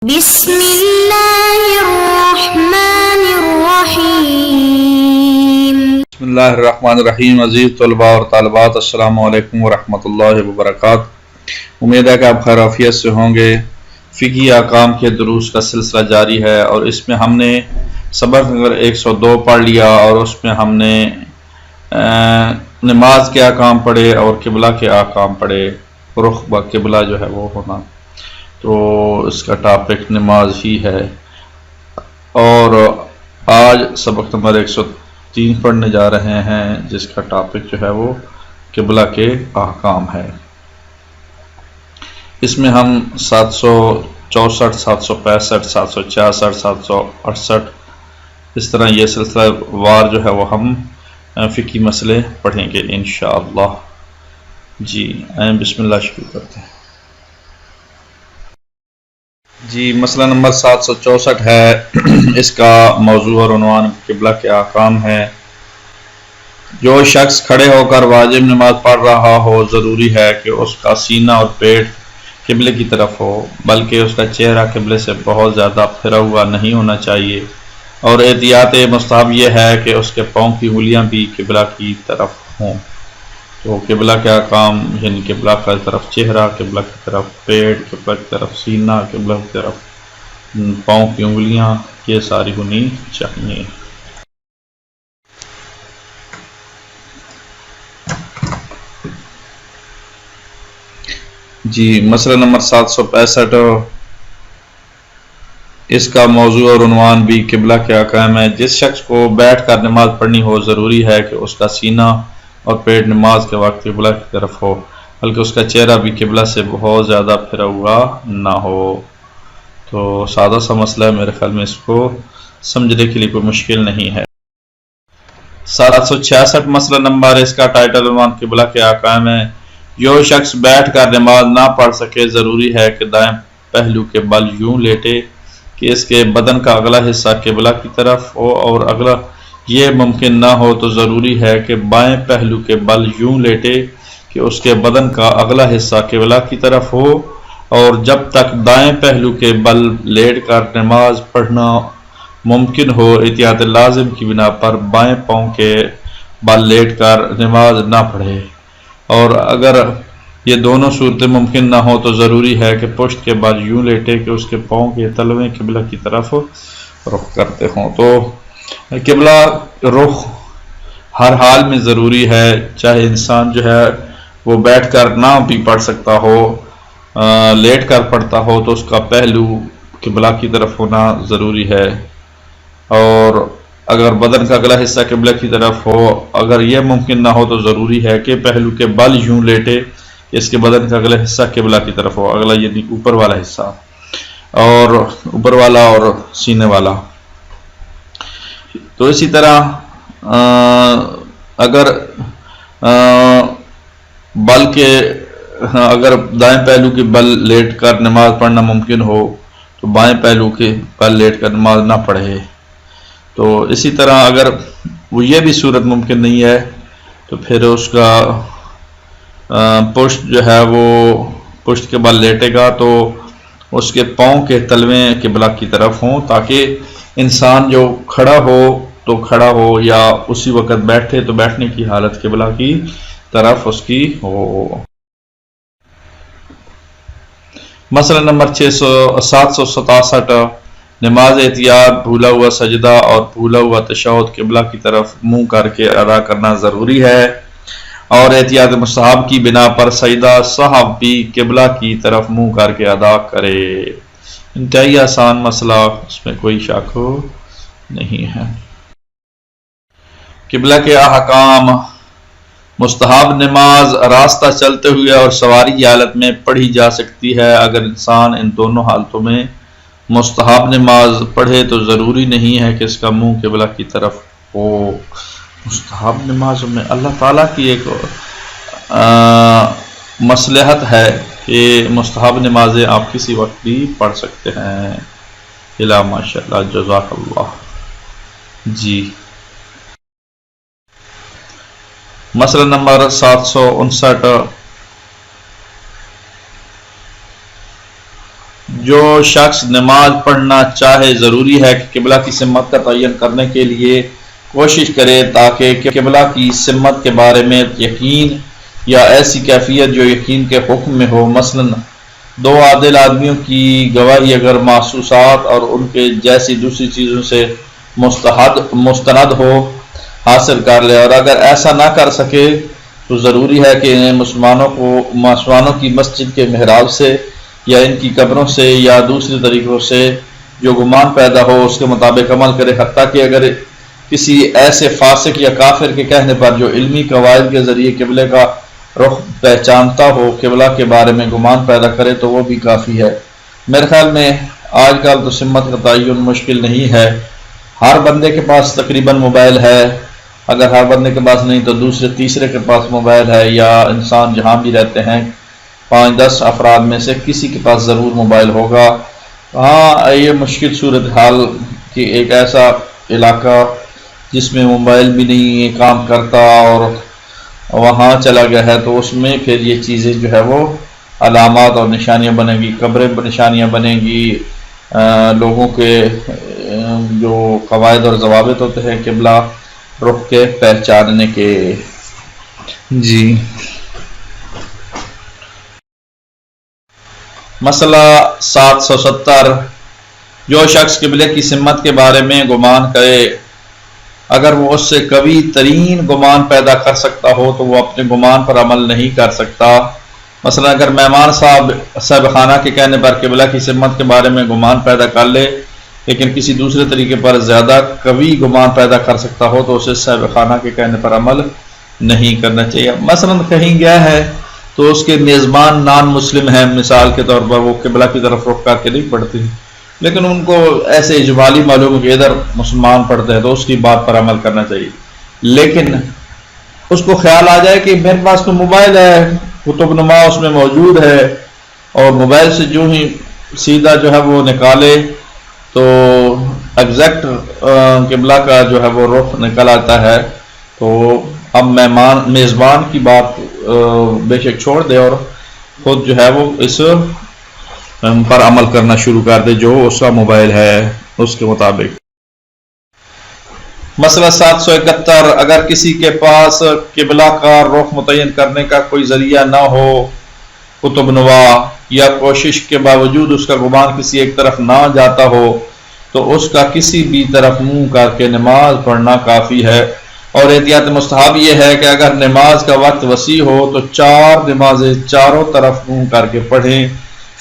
بسم اللہ الرحمن الرحیم۔ بسم اللہ الرحمن الرحیم۔ عزیز طلباء اور طالبات، السلام علیکم ورحمۃ اللہ وبرکاتہ۔ امید ہے کہ آپ خیر عافیت سے ہوں گے۔ فقہی احکام کے دروس کا سلسلہ جاری ہے اور اس میں ہم نے سبق نمبر 102 پڑھ لیا اور اس میں ہم نے نماز کے احکام پڑھے اور قبلہ کے احکام پڑھے، رخ قبلہ جو ہے وہ ہونا، تو اس کا ٹاپک نماز ہی ہے۔ اور آج سبق نمبر 103 پڑھنے جا رہے ہیں جس کا ٹاپک جو ہے وہ قبلہ کے احکام ہے۔ اس میں ہم 764 765 766 768 اس طرح یہ سلسلہ وار جو ہے وہ ہم فقہی مسئلے پڑھیں گے انشاءاللہ۔ جی بسم اللہ شروع کرتے ہیں۔ جی مسئلہ نمبر 764 ہے، اس کا موضوع اور عنوان قبلہ کے احکام ہے۔ جو شخص کھڑے ہو کر واجب نماز پڑھ رہا ہو، ضروری ہے کہ اس کا سینہ اور پیٹ قبلے کی طرف ہو، بلکہ اس کا چہرہ قبلے سے بہت زیادہ پھرا ہوا نہیں ہونا چاہیے، اور احتیاط مستحب یہ ہے کہ اس کے پاؤں کی انگلیاں بھی قبلہ کی طرف ہوں۔ تو قبلہ کے احکام یعنی قبلہ کی طرف چہرہ، قبلہ کی طرف پیٹ، قبلہ کی طرف سینہ، قبلہ کی طرف پاؤں کی انگلیاں، یہ ساری ہونی چاہیے۔ جی مسئلہ نمبر 765، اس کا موضوع اور عنوان بھی قبلہ کے احکام ہے۔ جس شخص کو بیٹھ کر نماز پڑھنی ہو، ضروری ہے کہ اس کا سینہ اور پیٹ نماز کے وقت قبلہ کی طرف ہو، بلکہ اس کا چہرہ بھی قبلہ سے بہت زیادہ پھرا ہوا نہ ہو۔ تو سادہ سا مسئلہ ہے، میرے خیال میں اس کو سمجھنے کے لیے کوئی مشکل نہیں ہے۔ 766 مسئلہ نمبر، اس کا ٹائٹل عنوان قبلہ کے احکام ہے۔ جو شخص بیٹھ کر نماز نہ پڑھ سکے، ضروری ہے کہ دائیں پہلو کے بل یوں لیٹے کہ اس کے بدن کا اگلا حصہ قبلہ کی طرف ہو، اور اگلا یہ ممکن نہ ہو تو ضروری ہے کہ بائیں پہلو کے بل یوں لیٹے کہ اس کے بدن کا اگلا حصہ قبلہ کی طرف ہو، اور جب تک دائیں پہلو کے بل لیٹ کر نماز پڑھنا ممکن ہو، احتیاط لازم کی بنا پر بائیں پاؤں کے بل لیٹ کر نماز نہ پڑھے، اور اگر یہ دونوں صورتیں ممکن نہ ہو تو ضروری ہے کہ پشت کے بل یوں لیٹے کہ اس کے پاؤں کے تلویں قبلہ کی طرف رخ کرتے ہوں۔ تو قبلہ رخ ہر حال میں ضروری ہے، چاہے انسان جو ہے وہ بیٹھ کر نہ بھی پڑھ سکتا ہو، لیٹ کر پڑھتا ہو، تو اس کا پہلو قبلہ کی طرف ہونا ضروری ہے، اور اگر بدن کا اگلا حصہ قبلہ کی طرف ہو، اگر یہ ممکن نہ ہو تو ضروری ہے کہ پہلو کے بل یوں لیٹے کہ اس کے بدن کا اگلا حصہ قبلہ کی طرف ہو، اگلا یعنی اوپر والا حصہ، اور اوپر والا اور سینے والا۔ تو اسی طرح اگر اگر دائیں پہلو کے بل لیٹ کر نماز پڑھنا ممکن ہو تو بائیں پہلو کے بل لیٹ کر نماز نہ پڑھے۔ تو اسی طرح اگر وہ یہ بھی صورت ممکن نہیں ہے تو پھر اس کا پشت جو ہے وہ پشت کے بل لیٹے گا تو اس کے پاؤں کے تلویں قبلہ کی طرف ہوں، تاکہ انسان جو کھڑا ہو تو کھڑا ہو، یا اسی وقت بیٹھے تو بیٹھنے کی حالت قبلہ کی طرف اس کی ہو۔ مسئلہ نمبر 767، نماز احتیاط، بھولا ہوا سجدہ اور بھولا ہوا تشہد قبلہ کی طرف منہ کر کے ادا کرنا ضروری ہے، اور احتیاط مستحب کی بنا پر سجدہ سہو بھی قبلہ کی طرف منہ کر کے ادا کرے۔ انتہائی آسان مسئلہ، اس میں کوئی شک نہیں ہے۔ قبلہ کے احکام۔ مستحب نماز راستہ چلتے ہوئے اور سواری کی حالت میں پڑھی جا سکتی ہے۔ اگر انسان ان دونوں حالتوں میں مستحب نماز پڑھے تو ضروری نہیں ہے کہ اس کا منہ قبلہ کی طرف ہو۔ مستحب نمازوں میں اللہ تعالیٰ کی ایک مصلحت ہے کہ مستحب نمازیں آپ کسی وقت بھی پڑھ سکتے ہیں۔ الا ماشاء اللہ، جزاک اللہ۔ جی مسئلہ نمبر 759، جو شخص نماز پڑھنا چاہے ضروری ہے کہ قبلہ کی سمت کا تعین کرنے کے لیے کوشش کرے تاکہ قبلہ کی سمت کے بارے میں یقین یا ایسی کیفیت جو یقین کے حکم میں ہو، مثلا دو عادل آدمیوں کی گواہی اگر محسوسات اور ان کے جیسی دوسری چیزوں سے مستند ہو، حاصل کر لے، اور اگر ایسا نہ کر سکے تو ضروری ہے کہ مسلمانوں کی مسجد کے محراب سے یا ان کی قبروں سے یا دوسرے طریقوں سے جو گمان پیدا ہو اس کے مطابق عمل کرے، حتیٰ کہ اگر کسی ایسے فاسق یا کافر کے کہنے پر جو علمی قواعد کے ذریعے قبلے کا رخ پہچانتا ہو قبلہ کے بارے میں گمان پیدا کرے تو وہ بھی کافی ہے۔ میرے خیال میں آج کل تو سمت کا تعین مشکل نہیں ہے، ہر بندے کے پاس تقریباً موبائل ہے، اگر ہر بندے کے پاس نہیں تو دوسرے تیسرے کے پاس موبائل ہے، یا انسان جہاں بھی رہتے ہیں 5-10 افراد میں سے کسی کے پاس ضرور موبائل ہوگا۔ ہاں، یہ مشکل صورتحال کہ ایک ایسا علاقہ جس میں موبائل بھی نہیں کام کرتا اور وہاں چلا گیا ہے تو اس میں پھر یہ چیزیں جو ہے وہ علامات اور نشانیاں بنیں گی، قبریں نشانیاں بنیں گی، لوگوں کے جو قواعد اور ضوابط ہوتے ہیں قبلہ رخ کے پہچاننے کے۔ جی، مسئلہ 770، جو شخص قبلے کی سمت کے بارے میں گمان کرے اگر وہ اس سے قوی ترین گمان پیدا کر سکتا ہو تو وہ اپنے گمان پر عمل نہیں کر سکتا۔ مثلا اگر مہمان صاحب خانہ کے کہنے پر قبلہ کی سمت کے بارے میں گمان پیدا کر لے لیکن کسی دوسرے طریقے پر زیادہ قوی گمان پیدا کر سکتا ہو تو اسے صاحب خانہ کے کہنے پر عمل نہیں کرنا چاہیے۔ مثلا کہیں گیا ہے تو اس کے میزبان نان مسلم ہیں، مثال کے طور پر وہ قبلہ کی طرف رخ کر کے نہیں پڑھتے لیکن ان کو ایسے اجمالی معلوم ہے کہ ادھر مسلمان پڑھتے ہیں تو اس کی بات پر عمل کرنا چاہیے، لیکن اس کو خیال آ جائے کہ میرے پاس تو موبائل ہے، کتب نما اس میں موجود ہے، اور موبائل سے جو ہی سیدھا جو ہے وہ نکالے تو ایگزیکٹ قبلہ کا جو ہے وہ رخ نکل آتا ہے، تو اب میزبان کی بات بے شک چھوڑ دے اور خود جو ہے وہ اس پر عمل کرنا شروع کر دے جو اس کا موبائل ہے اس کے مطابق۔ مسئلہ 771، اگر کسی کے پاس قبلہ کا رخ متعین کرنے کا کوئی ذریعہ نہ ہو، کتب نوا، یا کوشش کے باوجود اس کا گمان کسی ایک طرف نہ جاتا ہو تو اس کا کسی بھی طرف منہ کر کے نماز پڑھنا کافی ہے، اور احتیاط مستحب یہ ہے کہ اگر نماز کا وقت وسیع ہو تو 4 نمازیں چاروں طرف منہ کر کے پڑھیں،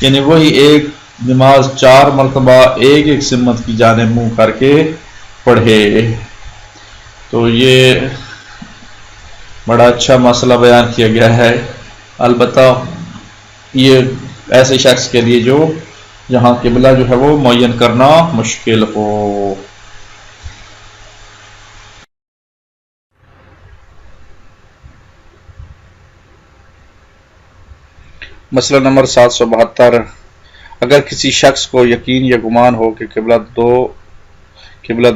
یعنی وہی ایک نماز 4 مرتبہ ایک سمت کی جانب منہ کر کے پڑھے۔ تو یہ بڑا اچھا مسئلہ بیان کیا گیا ہے، البتہ یہ ایسے شخص کے لیے جو جہاں قبلہ جو ہے وہ معین کرنا مشکل ہو۔ مسئلہ نمبر 772، اگر کسی شخص کو یقین یا گمان ہو کہ قبلہ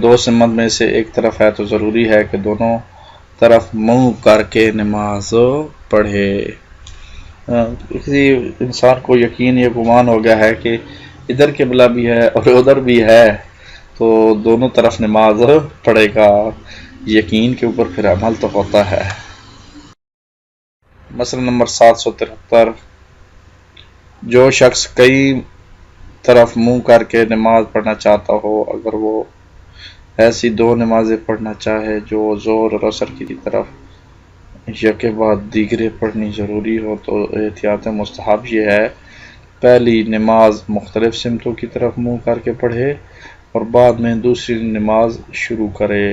دو سمت میں سے ایک طرف ہے تو ضروری ہے کہ دونوں طرف منہ کر کے نماز پڑھے۔ کسی انسان کو یقین یا گمان ہو گیا ہے کہ ادھر قبلہ بھی ہے اور ادھر بھی ہے تو دونوں طرف نماز پڑھے گا، یقین کے اوپر پھر عمل تو ہوتا ہے۔ مسئلہ نمبر 773، جو شخص کئی طرف منہ کر کے نماز پڑھنا چاہتا ہو، اگر وہ ایسی 2 نمازیں پڑھنا چاہے جو ظہر اور عصر کی طرف یکے بعد دیگرے پڑھنی ضروری ہو تو احتیاط مستحب یہ ہے پہلی نماز مختلف سمتوں کی طرف منہ کر کے پڑھے اور بعد میں دوسری نماز شروع کرے۔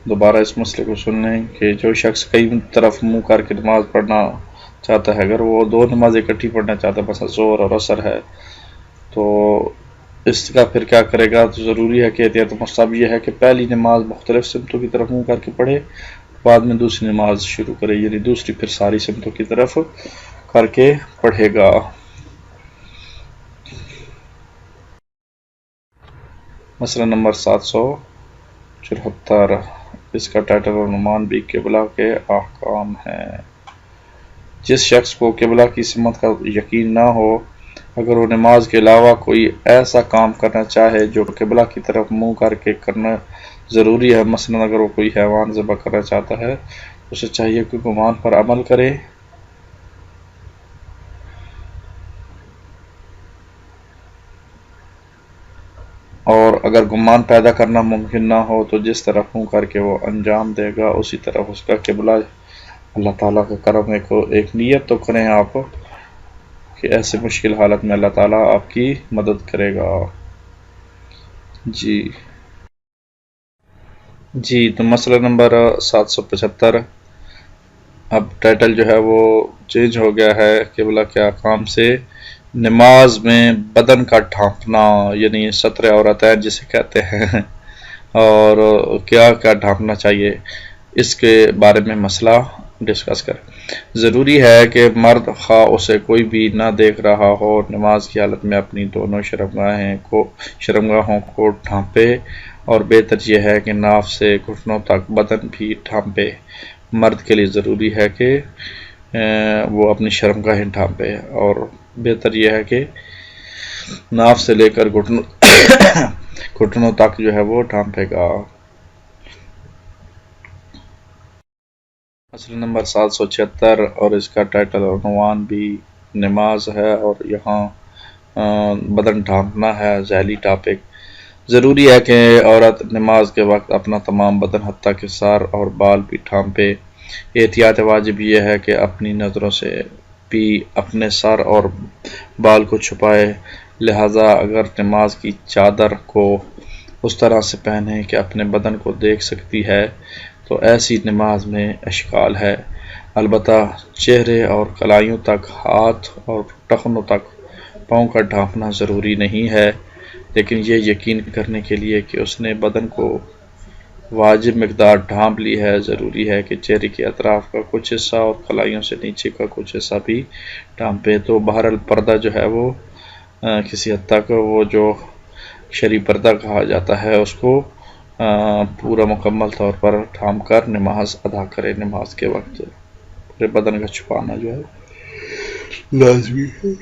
دوبارہ اس مسئلے کو سن لیں کہ جو شخص کئی طرف منہ کر کے نماز پڑھنا چاہتا ہے، اگر وہ 2 نمازیں اکٹھی پڑھنا چاہتا ہے، مثلا ظہر اور عصر ہے، تو اس کا پھر کیا کرے گا؟ تو ضروری ہے کہ احتیاط مستحب یہ ہے کہ پہلی نماز مختلف سمتوں کی طرف منہ کر کے پڑھے، بعد میں دوسری نماز شروع کرے، یعنی دوسری پھر ساری سمتوں کی طرف کر کے پڑھے گا۔ مسئلہ نمبر 774، اس کا ٹائٹل اور عنوان بھی قبلہ کے احکام ہے۔ جس شخص کو قبلہ کی سمت کا یقین نہ ہو، اگر وہ نماز کے علاوہ کوئی ایسا کام کرنا چاہے جو قبلہ کی طرف منہ کر کے کرنا ضروری ہے، مثلا اگر وہ کوئی حیوان ذبح کرنا چاہتا ہے، اسے چاہیے کہ گمان پر عمل کرے اور اگر گمان پیدا کرنا ممکن نہ ہو تو جس طرف منہ کر کے وہ انجام دے گا اسی طرف اس کا قبلہ اللہ تعالیٰ کا کرم ہے۔ ایک نیت تو کریں آپ کہ ایسے مشکل حالت میں اللہ تعالیٰ آپ کی مدد کرے گا۔ جی تو مسئلہ نمبر 775، اب ٹائٹل جو ہے وہ چینج ہو گیا ہے قبلہ کے احکام سے۔ نماز میں بدن کا ڈھانپنا، یعنی ستر عورتین جسے کہتے ہیں، اور کیا کیا ڈھانپنا چاہیے، اس کے بارے میں مسئلہ ڈسکس کریں۔ ضروری ہے کہ مرد خواہ اسے کوئی بھی نہ دیکھ رہا ہو، نماز کی حالت میں اپنی دونوں شرمگاہوں کو ڈھانپے، اور بہتر یہ ہے کہ ناف سے گھٹنوں تک بدن بھی ڈھانپے۔ مرد کے لیے ضروری ہے کہ وہ اپنی شرمگاہیں ڈھانپے، اور بہتر یہ ہے کہ ناف سے لے کر گھٹنوں تک جو ہے وہ ڈھانپے گا۔ مسئلہ نمبر 776 اور اس کا ٹائٹل اور عنوان بھی نماز ہے، اور یہاں بدن ڈھانپنا ہے، ذیلی ٹاپک۔ ضروری ہے کہ عورت نماز کے وقت اپنا تمام بدن حتیٰ کہ سر اور بال بھی ڈھانپے۔ احتیاط واجب یہ ہے کہ اپنی نظروں سے بھی اپنے سر اور بال کو چھپائے، لہذا اگر نماز کی چادر کو اس طرح سے پہنے کہ اپنے بدن کو دیکھ سکتی ہے تو ایسی نماز میں اشکال ہے۔ البتہ چہرے اور کلائیوں تک، ہاتھ اور ٹخنوں تک پاؤں کا ڈھانپنا ضروری نہیں ہے، لیکن یہ یقین کرنے کے لیے کہ اس نے بدن کو واجب مقدار ڈھانپ لی ہے، ضروری ہے کہ چہرے کے اطراف کا کچھ حصہ اور کلائیوں سے نیچے کا کچھ حصہ بھی ڈھانپے۔ تو بہرحال پردہ جو ہے وہ کسی حد تک وہ جو شرعی پردہ کہا جاتا ہے اس کو پورا مکمل طور پر ڈھانپ کر نماز ادا کرے۔ نماز کے وقت پورے بدن کا چھپانا جو ہے لازمی ہے۔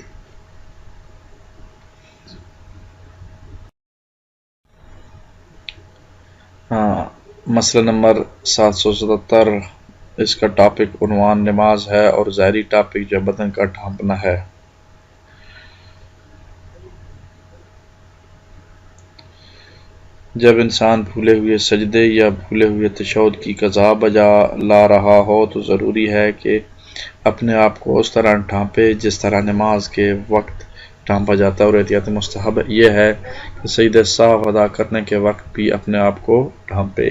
مسئلہ نمبر 777، اس کا ٹاپک عنوان نماز ہے، اور ظاہری ٹاپک جو بدن کا ڈھانپنا ہے۔ جب انسان بھولے ہوئے سجدے یا بھولے ہوئے تشہد کی قضا بجا لا رہا ہو تو ضروری ہے کہ اپنے آپ کو اس طرح ڈھانپے جس طرح نماز کے وقت ڈھانپا جاتا ہے، اور احتیاط مستحب یہ ہے کہ سجدہ سہو ادا کرنے کے وقت بھی اپنے آپ کو ڈھانپے۔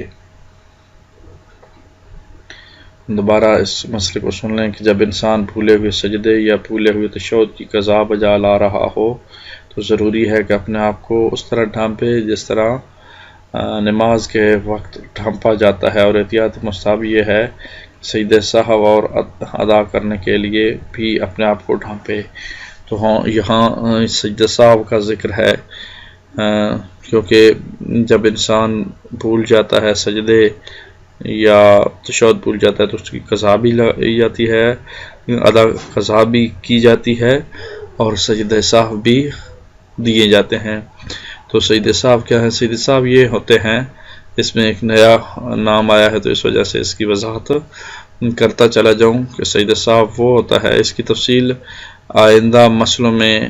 دوبارہ اس مسئلے کو سن لیں کہ جب انسان بھولے ہوئے سجدے یا بھولے ہوئے تشہد کی قضا بجا لا رہا ہو تو ضروری ہے کہ اپنے آپ کو اس طرح ڈھانپے جس طرح نماز کے وقت ڈھانپا جاتا ہے، اور احتیاط مستحب یہ ہے کہ سجدہ سہو اور ادا کرنے کے لیے بھی اپنے آپ کو ڈھانپے۔ تو یہاں سجدہ سہو کا ذکر ہے کیونکہ جب انسان بھول جاتا ہے سجدے یا تشہد بھول جاتا ہے تو اس کی قضا بھی لی جاتی ہے، قضا بھی کی جاتی ہے، اور سجدہ سہو بھی دیے جاتے ہیں۔ تو سجدہ سہو کیا ہے؟ سجدہ سہو یہ ہوتے ہیں، اس میں ایک نیا نام آیا ہے تو اس وجہ سے اس کی وضاحت کرتا چلا جاؤں کہ سجدہ سہو وہ ہوتا ہے، اس کی تفصیل آئندہ مسئلوں میں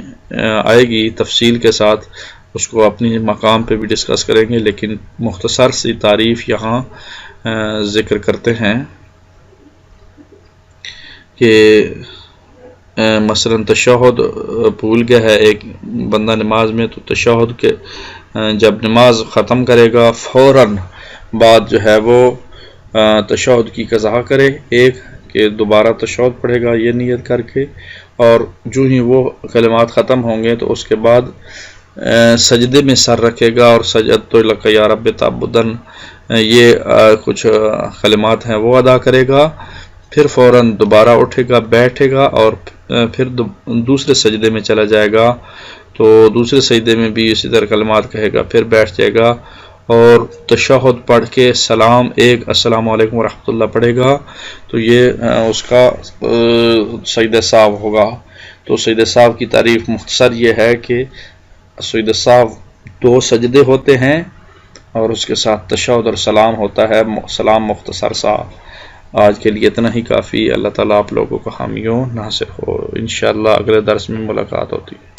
آئے گی تفصیل کے ساتھ، اس کو اپنی مقام پہ بھی ڈسکس کریں گے، لیکن مختصر سی تعریف یہاں ذکر کرتے ہیں کہ مثلا تشہد بھول گیا ہے ایک بندہ نماز میں، تو تشہد کے جب نماز ختم کرے گا فوراً بعد جو ہے وہ تشہد کی قضا کرے، ایک کہ دوبارہ تشہد پڑھے گا یہ نیت کر کے، اور جو ہی وہ کلمات ختم ہوں گے تو اس کے بعد سجدے میں سر رکھے گا، اور سجدت لک یا رب تعبدن یہ کچھ کلمات ہیں وہ ادا کرے گا، پھر فوراً دوبارہ اٹھے گا، بیٹھے گا، اور پھر دوسرے سجدے میں چلا جائے گا، تو دوسرے سجدے میں بھی اسی طرح کلمات کہے گا، پھر بیٹھ جائے گا، اور تشہد پڑھ کے سلام ایک السلام علیکم ورحمۃ اللہ پڑھے گا تو یہ اس کا سجدہ ساو ہوگا۔ تو سجدہ ساو کی تعریف مختصر یہ ہے کہ سجدہ ساو 2 سجدے ہوتے ہیں اور اس کے ساتھ تشہد اور سلام ہوتا ہے، سلام مختصر سا۔ آج کے لیے اتنا ہی کافی۔ اللہ تعالیٰ آپ لوگوں کو حامی و ناصر ہو۔ انشاءاللہ اگلے درس میں ملاقات ہوتی ہے۔